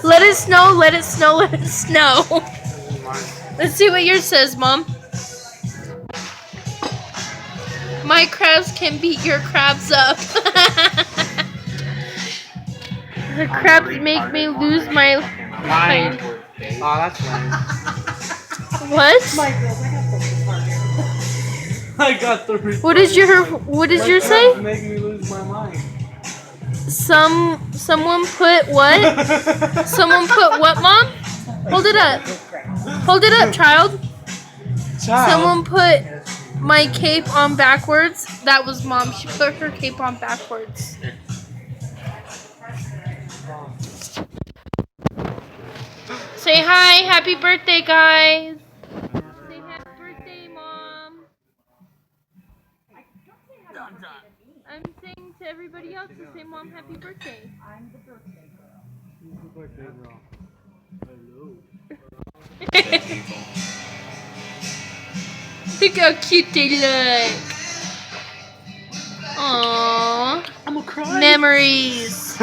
Let it snow, let it snow, let it snow. Let's see what yours says, Mom. My crabs can beat your crabs up. The crabs make me lose my mind. Oh, that's lame. What? I got the What did your say? Make me lose my mind. Someone put what? Someone put what, Mom? Hold it up. Hold it up, child. Someone put my cape on backwards. That was Mom. She put her cape on backwards. Say hi. Happy birthday, guys. Say happy birthday, Mom. I'm saying to everybody else to say, Mom, happy birthday. I'm the birthday girl. Who's the birthday girl? Hello. Look how cute they look. Aww. I'm gonna cry. Memories.